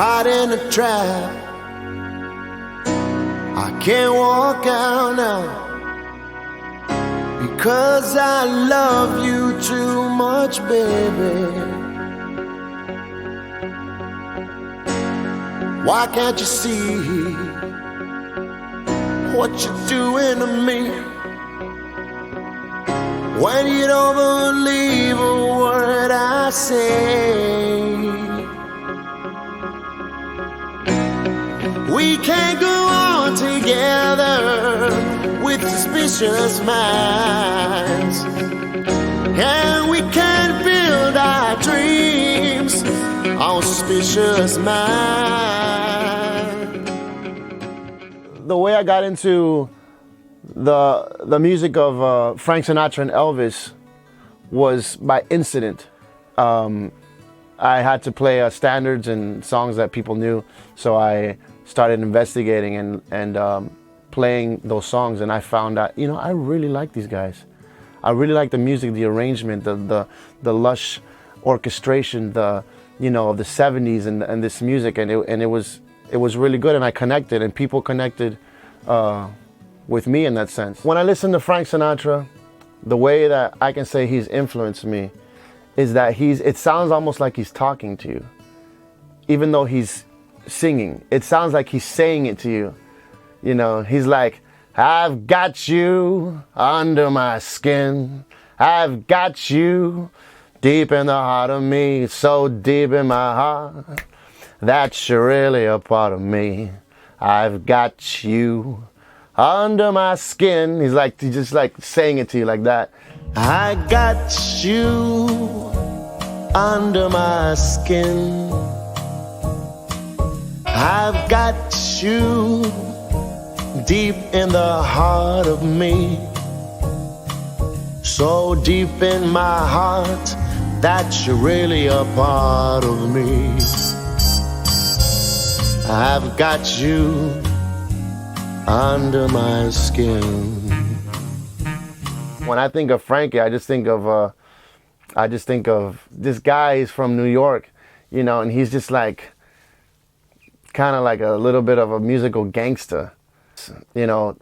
caught in a trap. I can't walk out now, because I love you too much, baby. Why can't you see what you're doing to me? When you don't believe a word I say, we can't go on together with suspicious minds, and we can't build our dreams on suspicious minds. The way I got into the music of Frank Sinatra and Elvis was by incident. I had to play standards and songs that people knew, so I started investigating and playing those songs, and I found out, you know, I really like these guys. I really like the music, the arrangement, the lush orchestration, the, you know, of the 70s and this music, and it was really good, and I connected, and people connected with me in that sense. When I listen to Frank Sinatra, the way that I can say he's influenced me is that it sounds almost like he's talking to you. Even though he's singing, it sounds like he's saying it to you. You know, he's like, I've got you under my skin. I've got you deep in the heart of me, so deep in my heart that you're really a part of me. I've got you under my skin. He's just like saying it to you like that. I got you under my skin. I've got you deep in the heart of me, so deep in my heart that you're really a part of me. I've got you under my skin. When I think of Frankie, I just think of this guy. He's from New York, you know, and he's just like kind of like a little bit of a musical gangster, you know,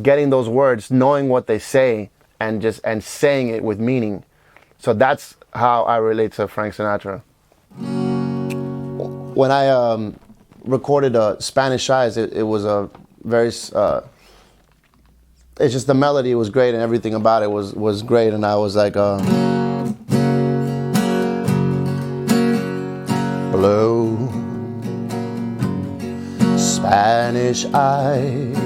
getting those words, knowing what they say, and saying it with meaning. So that's how I relate to Frank Sinatra. When I recorded Spanish Eyes, it was a very it's just the melody was great, and everything about it was great, and I was like blue Spanish eyes,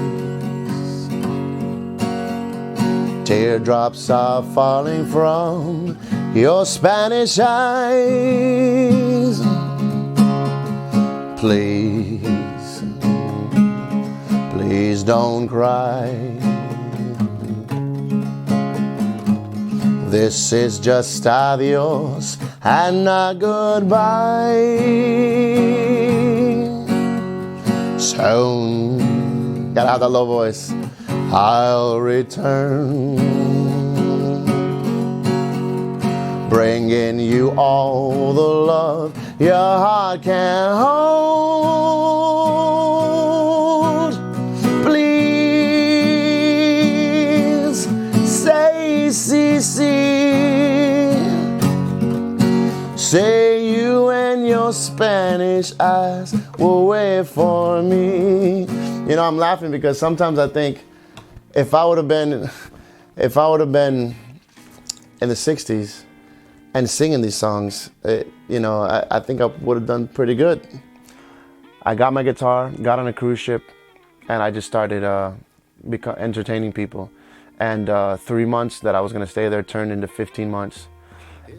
teardrops are falling from your Spanish eyes. Please, please don't cry. This is just adios and not goodbye. Soon, gotta have that low voice, I'll return, bringing you all the love your heart can hold. Please say, say you and your Spanish eyes will wait for me. You know, I'm laughing because sometimes I think if I would have been in the 60s and singing these songs, you know, I think I would have done pretty good. I got my guitar, got on a cruise ship, and I just started entertaining people. And 3 months that I was going to stay there turned into 15 months.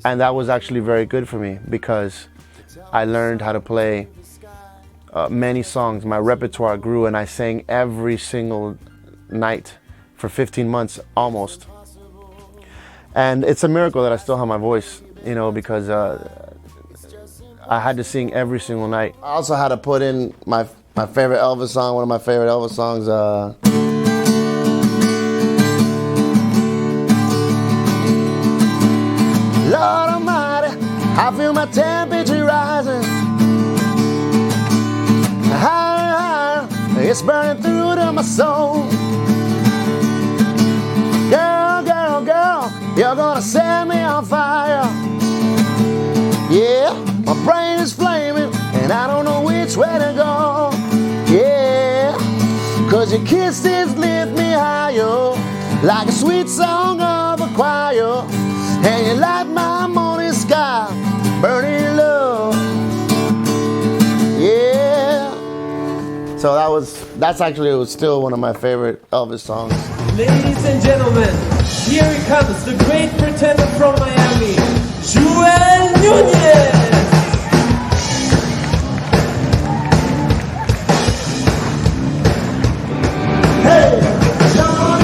And that was actually very good for me because I learned how to play many songs. My repertoire grew, and I sang every single night for 15 months almost. And it's a miracle that I still have my voice, you know, because I had to sing every single night. I also had to put in my favorite Elvis song, one of my favorite Elvis songs. Lord Almighty, I feel my temperature rising. soul. Girl, girl, girl, you're gonna set me on fire. Yeah, my brain is flaming and I don't know which way to go. Yeah, 'cause your kisses lift me higher, like a sweet song of a choir. And you light my morning sky, burning love. Yeah. So that's actually, it was still one of my favorite Elvis songs. Ladies and gentlemen, here he comes, the great pretender from Miami, Joel Nunez. Hey, John,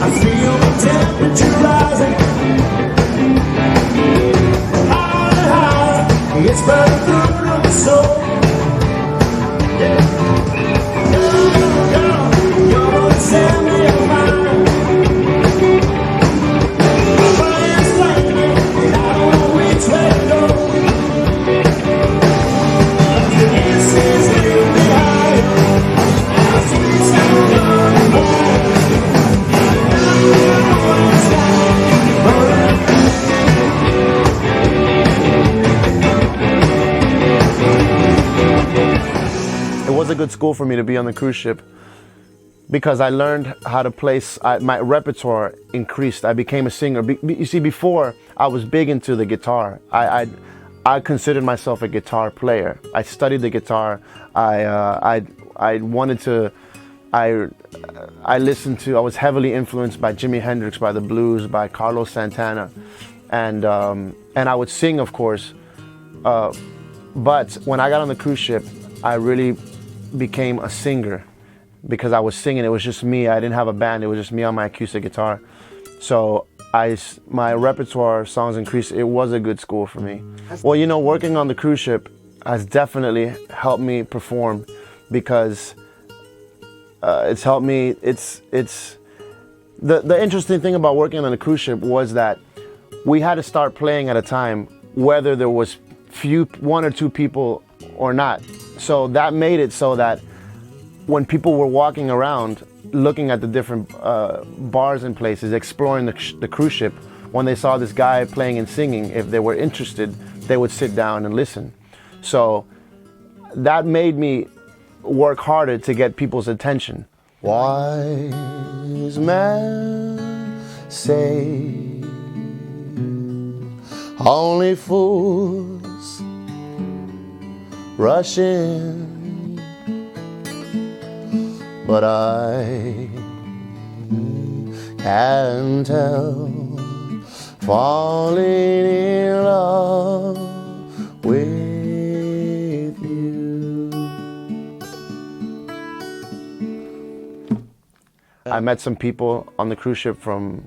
I feel the temperature rising. Higher and higher, it's burning through the soul. Yeah. Girl, you're gonna set me on fire. My brain's flaming, and I don't know which way to go. This is really high. Sweet sound of a It was a good school for me to be on the cruise ship because I learned how to play. My repertoire increased. I became a singer. You see, before I was big into the guitar. I considered myself a guitar player. I studied the guitar. I wanted to. I listened to. I was heavily influenced by Jimi Hendrix, by the blues, by Carlos Santana, and I would sing, of course. But when I got on the cruise ship, I really became a singer because I was singing. It was just me. I didn't have a band. It was just me on my acoustic guitar. So my repertoire songs increased. It was a good school for me. Well, you know, working on the cruise ship has definitely helped me perform because it's helped me. It's the interesting thing about working on a cruise ship was that we had to start playing at a time whether there was one or two people or not. So that made it so that when people were walking around looking at the different bars and places, exploring the cruise ship, when they saw this guy playing and singing, if they were interested, they would sit down and listen. So that made me work harder to get people's attention. Wise men say only fools rush in, but I can tell, falling in love with you. I met some people on the cruise ship who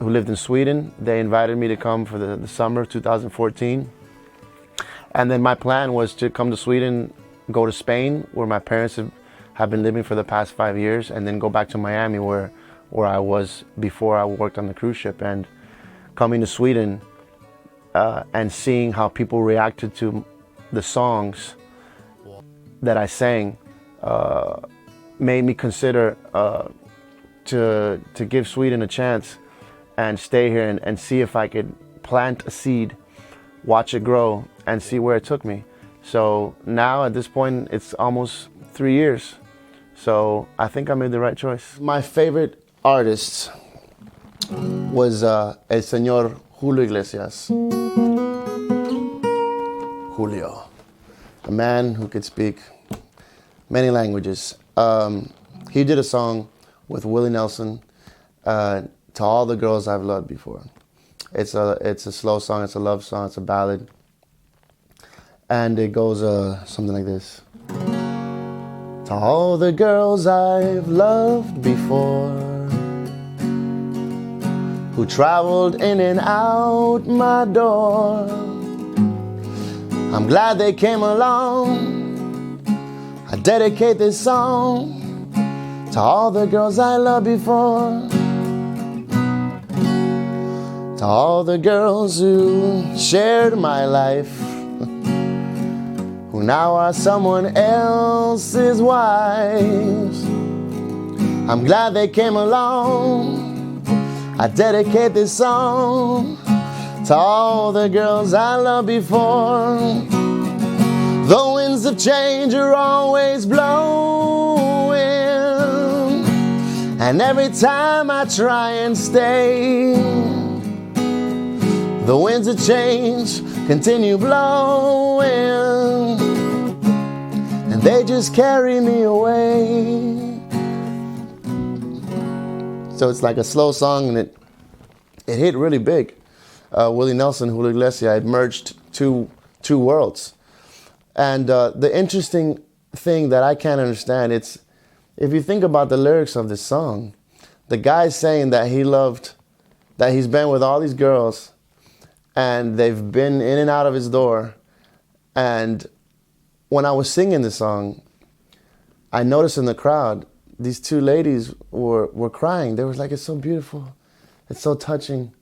lived in Sweden. They invited me to come for the summer of 2014. And then my plan was to come to Sweden, go to Spain, where my parents have been living for the past 5 years, and then go back to Miami, where I was before I worked on the cruise ship. And coming to Sweden and seeing how people reacted to the songs that I sang made me consider to give Sweden a chance and stay here and see if I could plant a seed, watch it grow, and see where it took me. So now at this point, it's almost 3 years. So I think I made the right choice. My favorite artist was El Señor Julio Iglesias. Julio, a man who could speak many languages. He did a song with Willie Nelson, To All the Girls I've Loved Before. It's a slow song, it's a love song, it's a ballad. And it goes something like this. To all the girls I've loved before, who traveled in and out my door, I'm glad they came along. I dedicate this song to all the girls I loved before. To all the girls who shared my life, who now are someone else's wives. I'm glad they came along. I dedicate this song to all the girls I loved before. The winds of change are always blowing, and every time I try and stay, the winds of change continue blowing, and they just carry me away. So it's like a slow song, and it hit really big. Willie Nelson, Julio Iglesias had merged two worlds. And the interesting thing that I can't understand, it's if you think about the lyrics of this song, the guy's saying that he's been with all these girls, and they've been in and out of his door. And when I was singing the song, I noticed in the crowd, these two ladies were crying. They were like, it's so beautiful. It's so touching.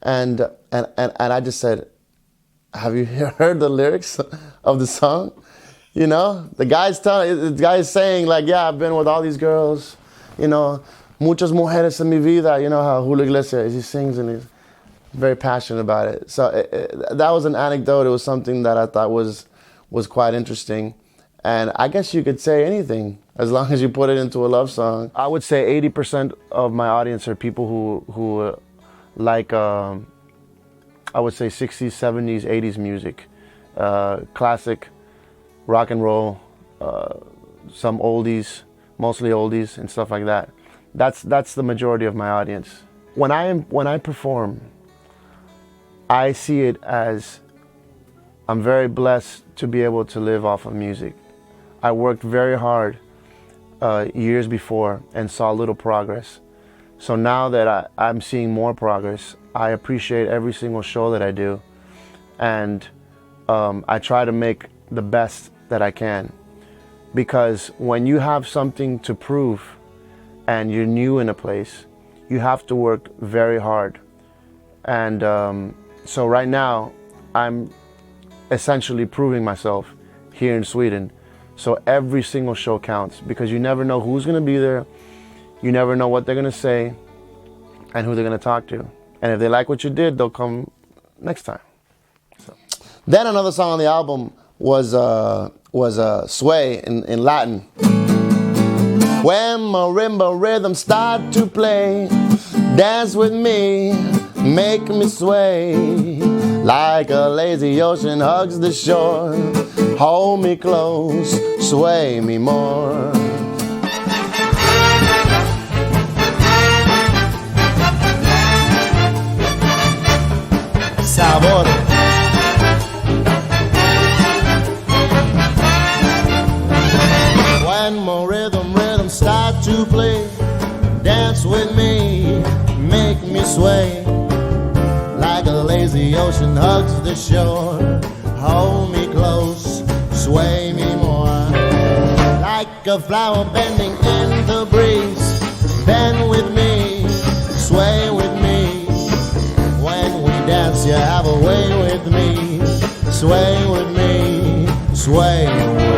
And I just said, have you heard the lyrics of the song? You know, the guy's saying like, yeah, I've been with all these girls, you know, muchas mujeres en mi vida, you know how Julio Iglesias, he sings and he's very passionate about it. So that was an anecdote. It was something that I thought was quite interesting. And I guess you could say anything as long as you put it into a love song. I would say 80% of my audience are people who like, I would say 60s, 70s, 80s music, classic, rock and roll, some oldies, mostly oldies and stuff like that. That's the majority of my audience. When I perform, I see it as I'm very blessed to be able to live off of music. I worked very hard years before and saw little progress. So now that I'm seeing more progress, I appreciate every single show that I do, and I try to make the best that I can. Because when you have something to prove and you're new in a place, you have to work very hard. And so right now, I'm essentially proving myself here in Sweden. So every single show counts, because you never know who's gonna be there, you never know what they're gonna say, and who they're gonna talk to. And if they like what you did, they'll come next time. So. Then another song on the album was Sway in Latin. When marimba rhythms start to play, dance with me, make me sway. Like a lazy ocean hugs the shore, hold me close, sway me more. Sabor. When my rhythm start to play, dance with me, make me sway. Like a lazy ocean hugs the shore, hold me close, sway me more. Like a flower bending in the breeze, bend with me, sway with me. When we dance, you have a way with me, sway with me, sway with me.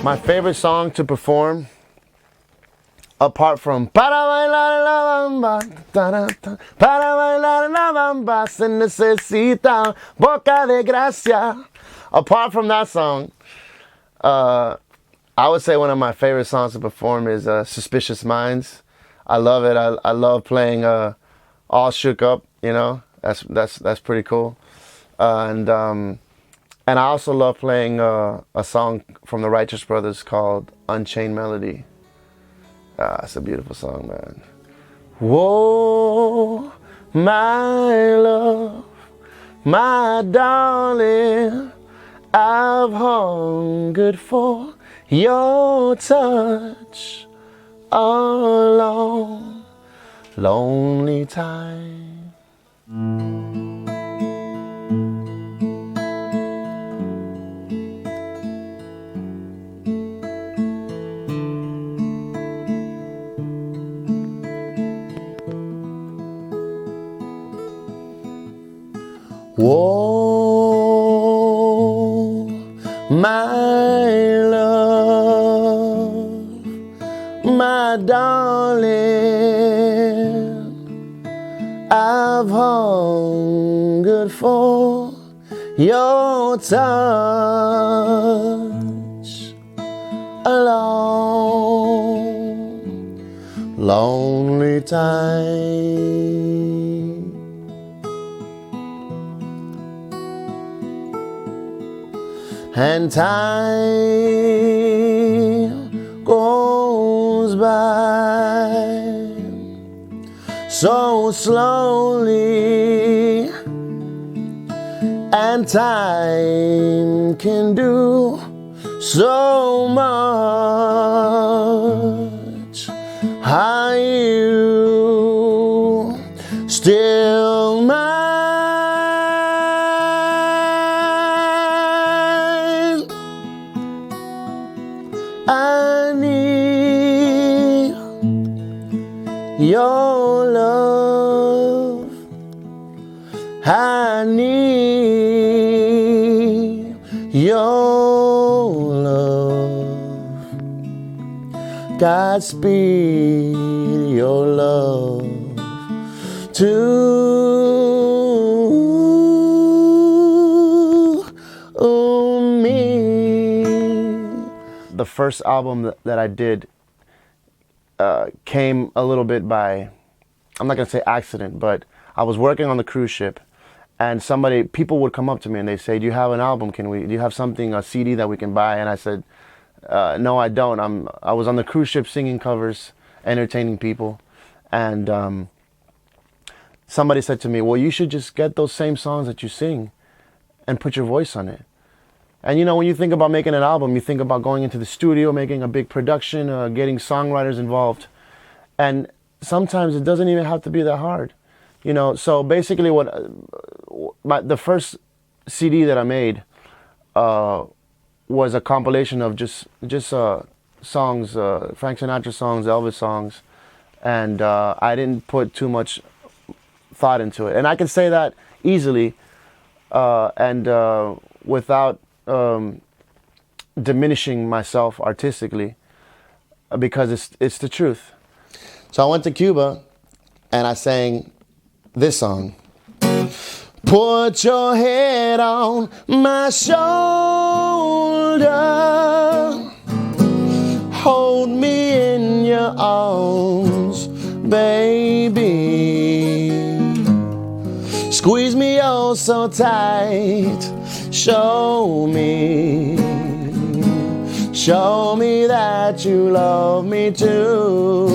My favorite song to perform, apart from Para bailar la bamba, para bailar la bamba, se necesita boca de gracia. Apart from that song, I would say one of my favorite songs to perform is Suspicious Minds. I love it. I love playing All Shook Up, you know. That's pretty cool. And I also love playing a song from the Righteous Brothers called Unchained Melody. Ah, it's a beautiful song, man. Whoa, my love, my darling, I've hungered for your touch a long, lonely time. Whoa, my love, my darling, I've hungered for your touch a long, lonely time. And time goes by so slowly, and time can do so much. Are you still mine? I need your love. I need your love. Godspeed your love to me. The first album that I did came a little bit by, I'm not gonna say accident, but I was working on the cruise ship, and people would come up to me and they say, "Do you have an album? Do you have something, a CD that we can buy?" And I said, "No, I don't. I was on the cruise ship singing covers, entertaining people," and somebody said to me, "Well, you should just get those same songs that you sing, and put your voice on it." And you know, when you think about making an album, you think about going into the studio, making a big production, getting songwriters involved. And sometimes it doesn't even have to be that hard. You know, so basically the first CD that I made was a compilation of just songs, Frank Sinatra songs, Elvis songs. And I didn't put too much thought into it. And I can say that easily and without diminishing myself artistically, because it's the truth. So I went to Cuba and I sang this song. Put your head on my shoulder, hold me in your arms, baby. Squeeze me oh so tight, show me that you love me too.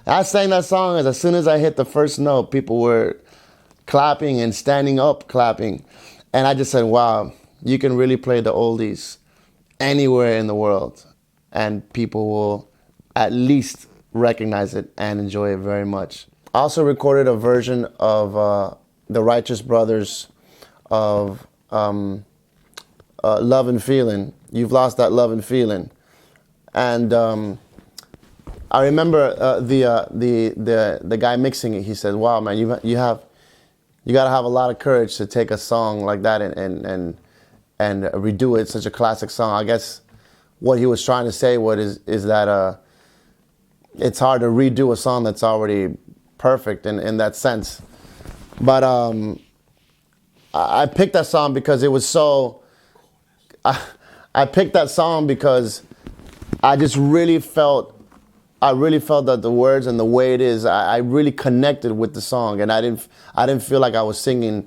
I sang that song as soon as I hit the first note, people were clapping and standing up clapping. And I just said, wow, you can really play the oldies anywhere in the world and people will at least recognize it and enjoy it very much. I also recorded a version of the Righteous Brothers of Love and Feeling. You've Lost That Love and Feeling. And I remember the guy mixing it. He said, "Wow, man, you gotta have a lot of courage to take a song like that and redo it. It's such a classic song." I guess what he was trying to say is that it's hard to redo a song that's already perfect in that sense. But I picked that song because it was so. I picked that song because I just really felt. I really felt that the words and the way it is, I really connected with the song, and I didn't feel like I was singing.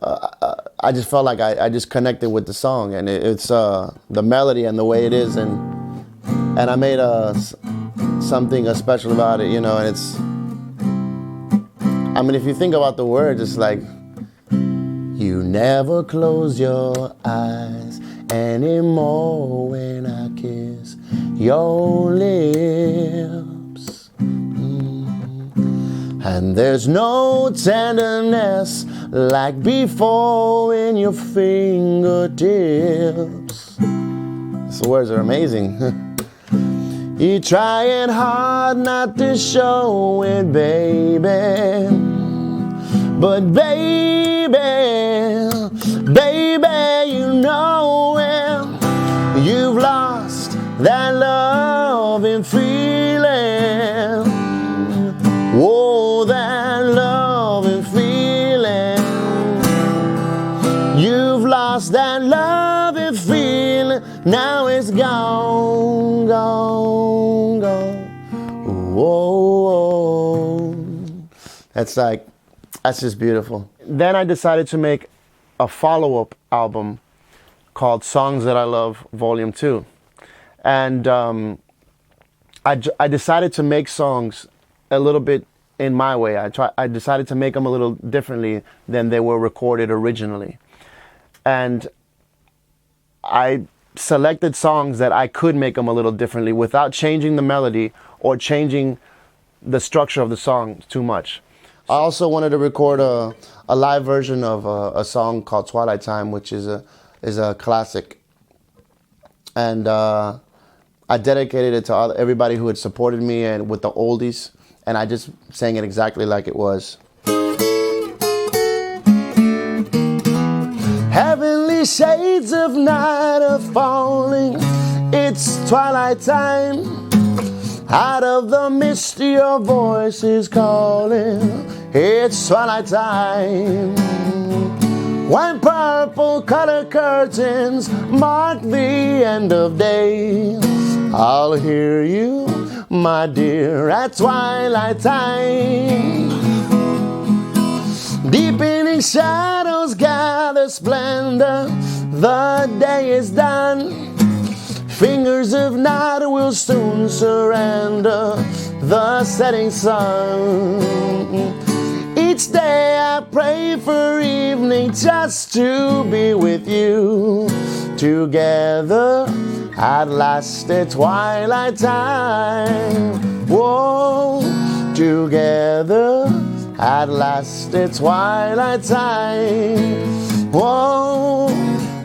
I just felt like I just connected with the song, and it's the melody and the way it is, and and I made something special about it, you know. And it's, I mean, if you think about the words, it's like, you never close your eyes anymore when I kiss your lips. And there's no tenderness like before in your fingertips. These words are amazing. You're trying hard not to show it, baby. But baby, you know it. You've lost that loving feeling. Oh, that loving feeling. You've lost that loving feeling. Now it's gone, gone, gone. Whoa. That's just beautiful. Then I decided to make a follow-up album called Songs That I Love Volume 2. And I decided to make songs a little bit in my way. I decided to make them a little differently than they were recorded originally. And I selected songs that I could make them a little differently without changing the melody or changing the structure of the song too much. I also wanted to record a live version of a song called Twilight Time, which is a classic. And I dedicated it to everybody who had supported me and with the oldies. And I just sang it exactly like it was. Heavenly shades of night are falling. It's twilight time. Out of the mist your voice is calling. It's twilight time. White purple color curtains mark the end of day. I'll hear you, my dear, at twilight time. Deepening shadows gather splendor. The day is done. Fingers of night will soon surrender the setting sun. Each day I pray for evening just to be with you. Together at last it's twilight time. Whoa, together at last it's twilight time. Whoa,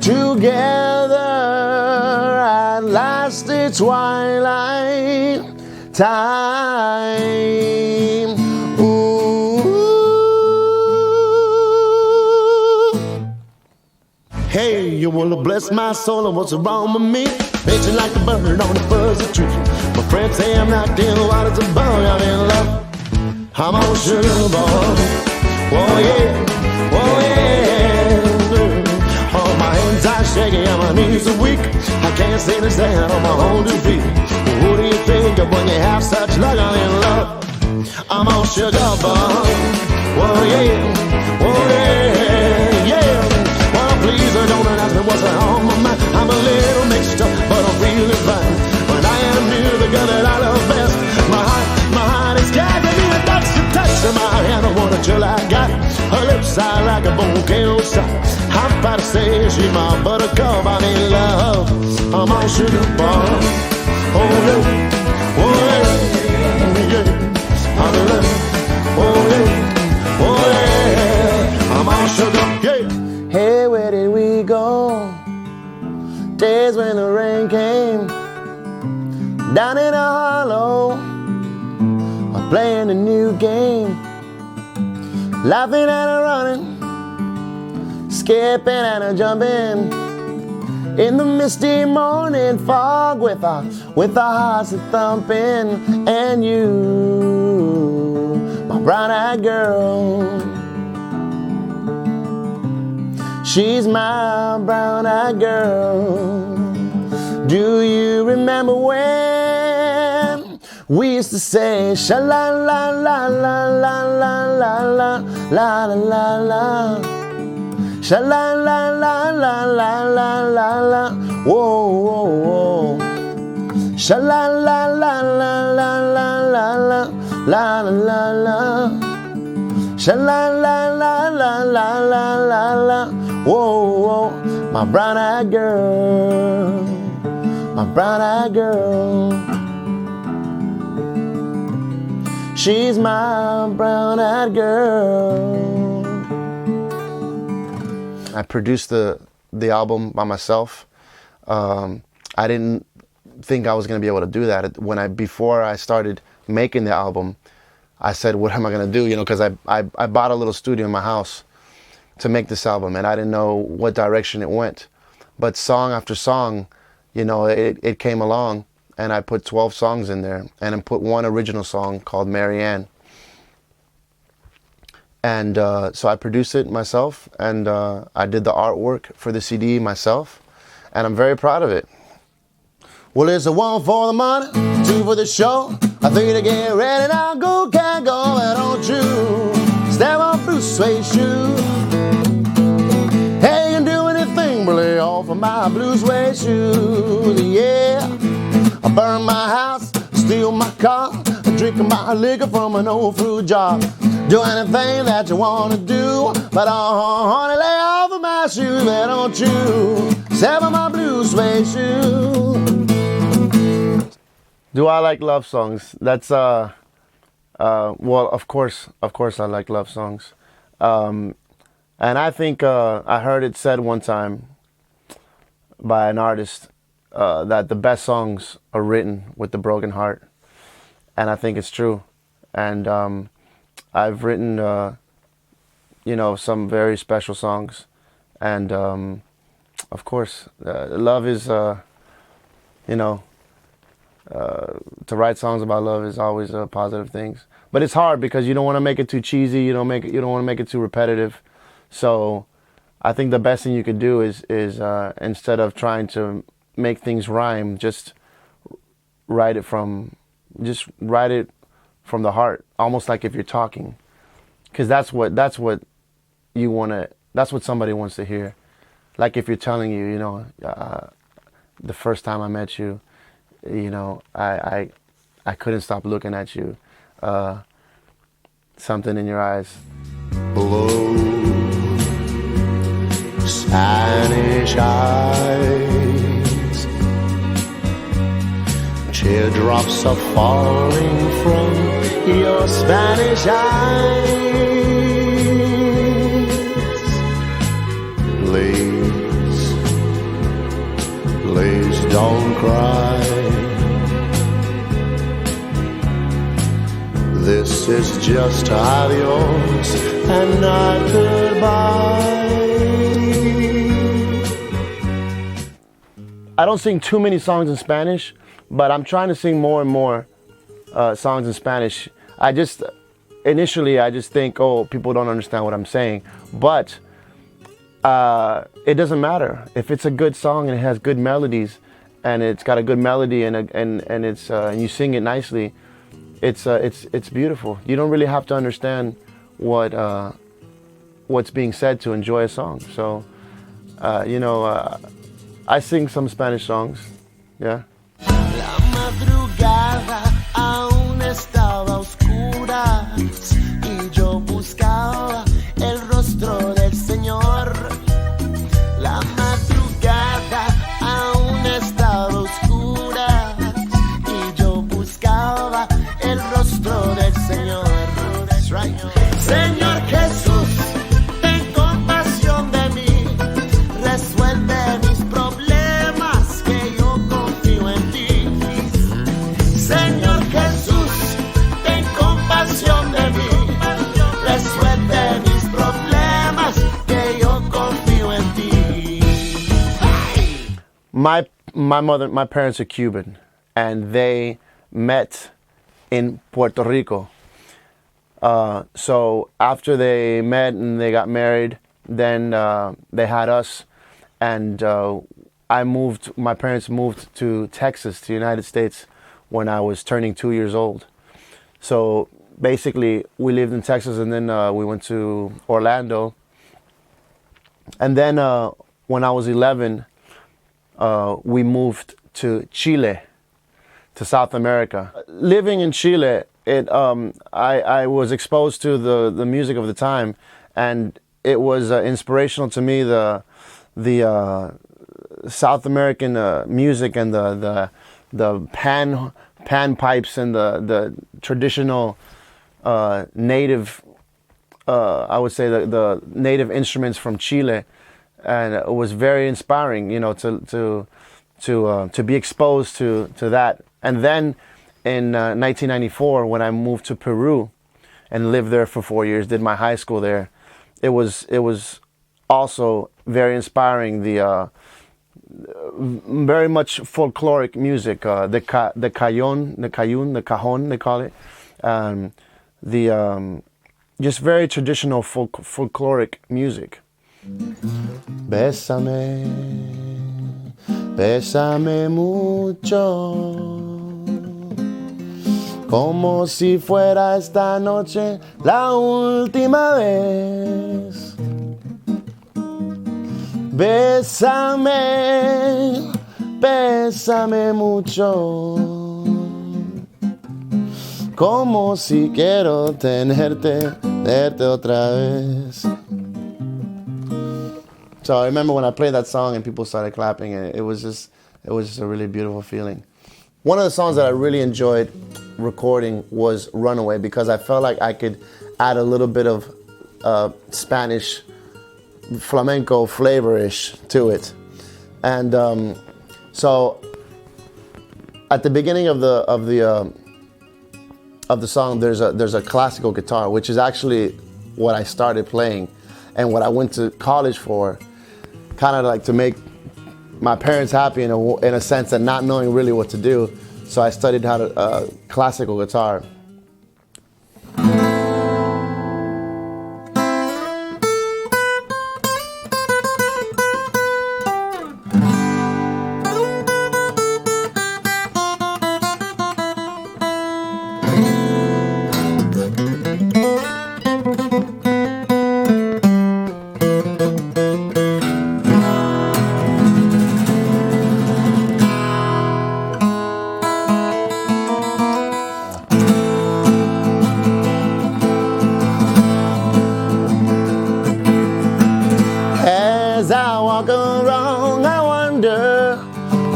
together at last it's twilight time. Ooh. Hey, you wanna bless my soul and what's wrong with me? Bitching like a bird on a fuzzy tree. My friends say I'm not dealing what it's a bug. I'm in love. I'm on sugar boy. Whoa yeah, whoa yeah. Oh, my hands are shaking and my knees are weak. I can't seem to stand on my own 2 feet. Who do you think of when you have such luck? I'm in love. I'm on sugar boy. Whoa yeah, whoa yeah, yeah. Well, please don't ask me what's on my mind. I'm a little mixed up, but I'm really fine. When I am near the girl that I love best, my heart is gagging me. That's the touch of my hand. I want a chill I got. Her lips are like a volcano shot. I'm about to say she's my buttercup. I'm in love. I'm on sugar bar. Oh yeah, oh yeah, yeah. I'm in love. Oh yeah, oh yeah. I'm on sugar, yeah. Hey, where did we go? Days when the rain came down in a hollow. I'm playing a new game, laughing and a running, skipping and a jumping in the misty morning fog with our hearts a thumping. And you, my brown-eyed girl, she's my brown-eyed girl. Do you remember when we used to say sha la la la la la la la la la la la, sha la la la la la la la la, whoa whoa whoa, Sha la la la la la la la la la la la. Sha la la la la la la la la. Whoa, whoa, my brown-eyed girl, my brown-eyed girl. She's my brown-eyed girl. I produced the album by myself. I didn't think I was gonna be able to do that before I started making the album. I said, what am I gonna do? You know, because I bought a little studio in my house to make this album, and I didn't know what direction it went. But song after song, you know, it came along, and I put 12 songs in there, and I put one original song called Marianne. And so I produced it myself, and I did the artwork for the CD myself, and I'm very proud of it. Well, it's a 1 for the money, 2 for the show, 3 to get ready, now go, can't go, but don't you step on blue suede shoe. Hey, you can do anything but lay off of my blue suede shoes, yeah. I burn my house, steal my car, drinking my liquor from an old fruit jar. Do anything that you want to do, but honey, lay off of my shoes, but don't you step on my blue suede shoe. Do I like love songs? That's well, of course I like love songs. And I think I heard it said one time by an artist that the best songs are written with the broken heart. And I think it's true. And I've written, you know, some very special songs. And of course, love is, you know, to write songs about love is always positive things, but it's hard because you don't want to make it too cheesy. You don't want to make it too repetitive. So I think the best thing you could do is instead of trying to make things rhyme, just write it from the heart, almost like if you're talking, because that's what you want to. That's what somebody wants to hear. Like if you're telling you, you know, the first time I met you, you know, I couldn't stop looking at you. Something in your eyes. Blue Spanish eyes, teardrops are falling from your Spanish eyes. Please don't cry. This is just adios and not goodbye. I don't sing too many songs in Spanish, but I'm trying to sing more and more songs in Spanish. Initially I just think, oh, people don't understand what I'm saying, but it doesn't matter. If it's a good song and it has good melodies, and it's got a good melody and it's and you sing it nicely, it's beautiful. You don't really have to understand what's being said to enjoy a song. So you know, I sing some Spanish songs, yeah. La madrugada aún estaba oscura y yo buscaba el rostro del Señor. La madrugada aún estaba oscura y yo buscaba el rostro del Señor. That's right. Señor Jesús, ten compasión de mí, resuelve mis problemas que yo confío en ti. Señor Jesús, ten compasión de mí, resuelve mis problemas que yo confío en ti. My parents are Cuban, and they met in Puerto Rico. So after they met and they got married, then they had us, and my parents moved to Texas, to the United States, when I was turning 2 years old. So basically we lived in Texas, and then we went to Orlando, and then when I was 11, we moved to Chile. to South America. Living in Chile, I was exposed to the music of the time, and it was inspirational to me, the South American music and the pan pipes and the traditional native, I would say the native instruments from Chile, and it was very inspiring, you know, to be exposed to that. And then in 1994, when I moved to Peru and lived there for 4 years, did my high school there, it was also very inspiring. The very much folkloric music, the cajon, they call it, just very traditional folkloric music. Bésame, bésame mucho, como si fuera esta noche la última vez. Bésame, bésame mucho, como si quiero tenerte otra vez. So I remember when I played that song and people started clapping, and it was just a really beautiful feeling. One of the songs that I really enjoyed recording was Runaway, because I felt like I could add a little bit of Spanish flamenco flavor-ish to it. And so at the beginning of the song, there's a classical guitar, which is actually what I started playing and what I went to college for, kind of like to make my parents happy in a sense, and not knowing really what to do. So I studied how to classical guitar. As I walk around, I wonder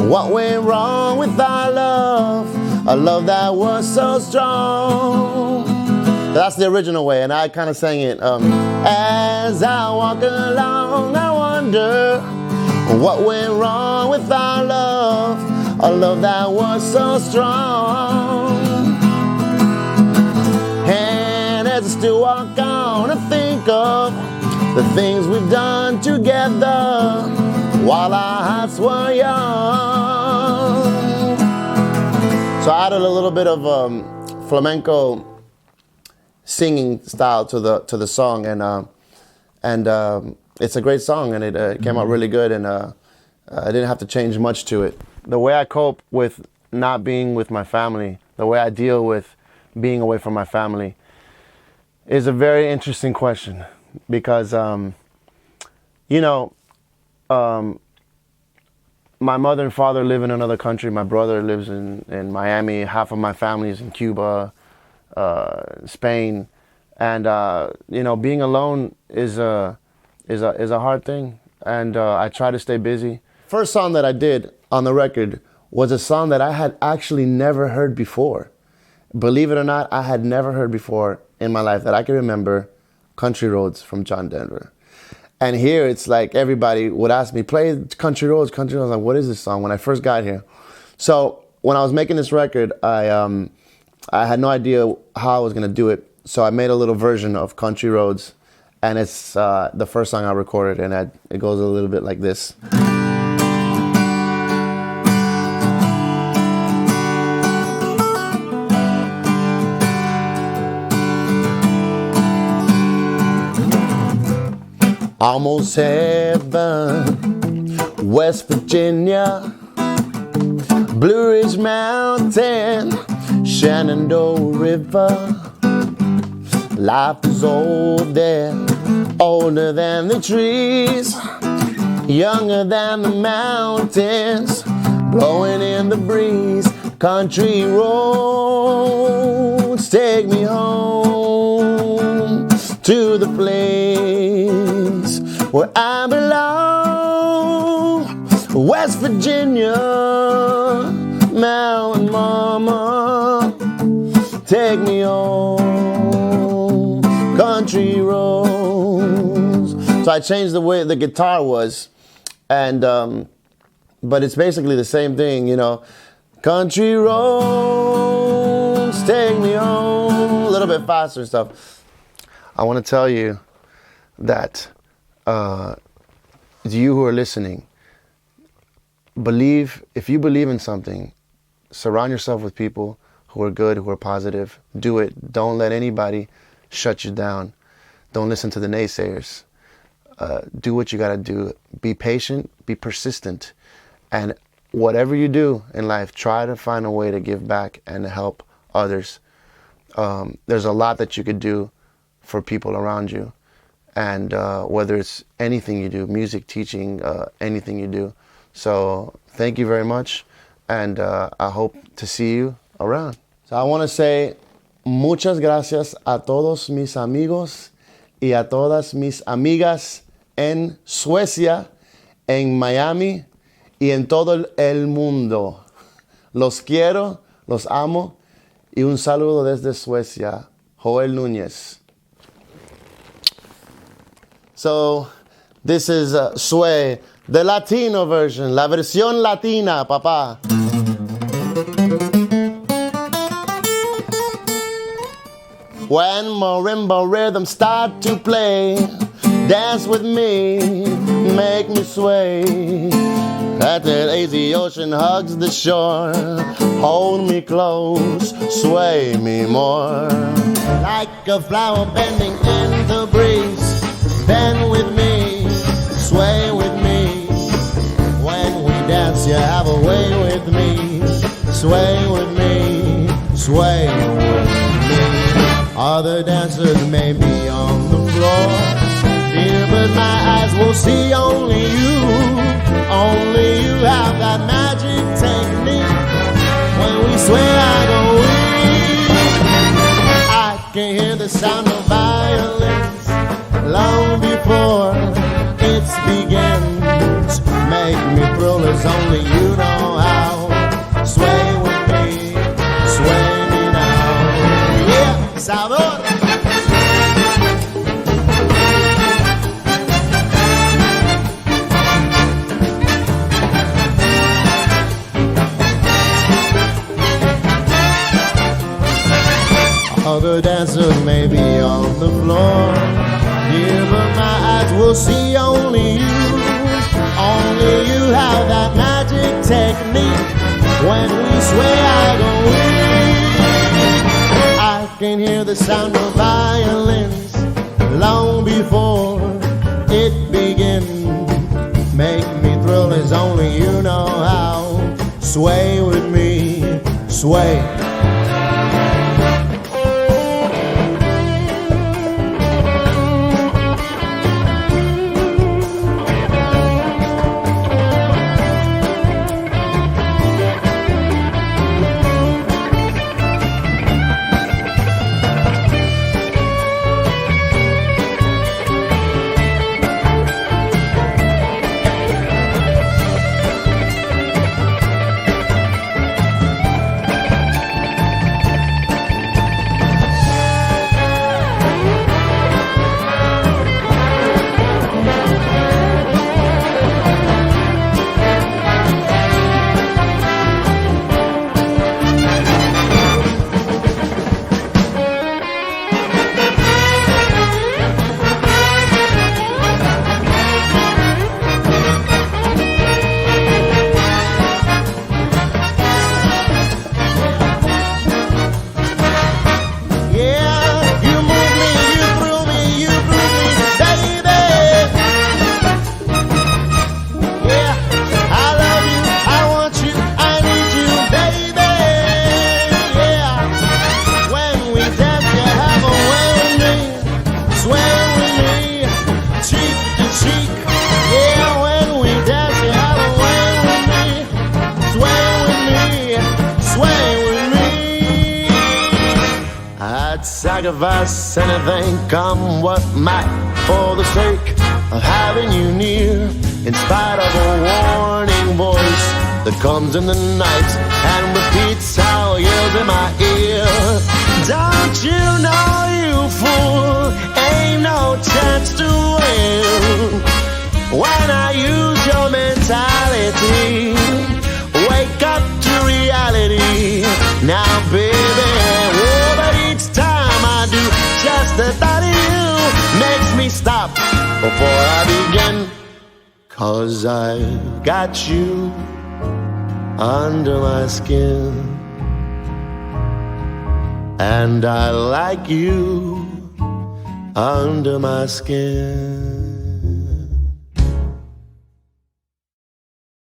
what went wrong with our love, a love that was so strong. That's the original way, and I kind of sang it. As I walk along, I wonder what went wrong with our love, a love that was so strong. And as I still walk on, I think of the things we've done together while our hearts were young. So I added a little bit of flamenco singing style to the song, and it's a great song, and it came out really good, and I didn't have to change much to it. The way I cope with not being with my family, the way I deal with being away from my family, is a very interesting question. Because, my mother and father live in another country. My brother lives in Miami. Half of my family is in Cuba, Spain. And, being alone is a hard thing. And I try to stay busy. First song that I did on the record was a song that I had actually never heard before. Believe it or not, I had never heard before in my life that I can remember. Country Roads from John Denver. And here it's like everybody would ask me, play Country Roads, Country Roads. I'm like, what is this song? When I first got here. So when I was making this record, I had no idea how I was going to do it. So I made a little version of Country Roads, and it's the first song I recorded, and it goes a little bit like this. Almost heaven, West Virginia, Blue Ridge Mountain, Shenandoah River. Life is old there, older than the trees, younger than the mountains, blowing in the breeze, Country roads take me home to the place where I belong. West Virginia, Mountain Mama, take me home. Country roads. So I changed the way the guitar was, and but it's basically the same thing, you know. Country roads take me home. A little bit faster and stuff. I want to tell you that you who are listening, if you believe in something, surround yourself with people who are good, who are positive. Do it. Don't let anybody shut you down. Don't listen to the naysayers. Do what you got to do. Be patient, be persistent, and whatever you do in life, try to find a way to give back and to help others. There's a lot that you could do for people around you, and whether it's anything you do, music, teaching, anything you do. So thank you very much, and I hope to see you around. So I want to say muchas gracias a todos mis amigos y a todas mis amigas en Suecia, en Miami y en todo el mundo. Los quiero, los amo, y un saludo desde Suecia, Joel Nunez. So this is Sue, the Latino version, la versión latina, papá. When marimba rhythms start to play, dance with me, make me sway. That lazy ocean hugs the shore, hold me close, sway me more. Like a flower bending in the breeze, bend with me, sway with me. When we dance, you have a way with me, sway with me, sway with me. Other dancers may be on the floor, dear, but my eyes will see only you. Only you have that magic technique. When we sway, I go weak. I can hear the sound of violins long before it begins. Make me thrill as only you know how. Sway with me, sway me now. Yeah, sabor. Other dancers may be on the floor, yeah, but my eyes will see only you. Only you have that magic technique. When we sway, I go weak. I can hear the sound of violins long before it begins. Make me thrill as only you know how. Sway with me, sway. sacrifice anything, come what might, for the sake of having you near, in spite of a warning voice that comes in the night and repeats how it yells in my ear. Don't you know, you fool, ain't no chance to win when I use your mentality. Wake up to reality now, baby. Oh, but each time I do, just the thought of you makes me stop before I begin. 'Cause I've got you under my skin, and I like you under my skin.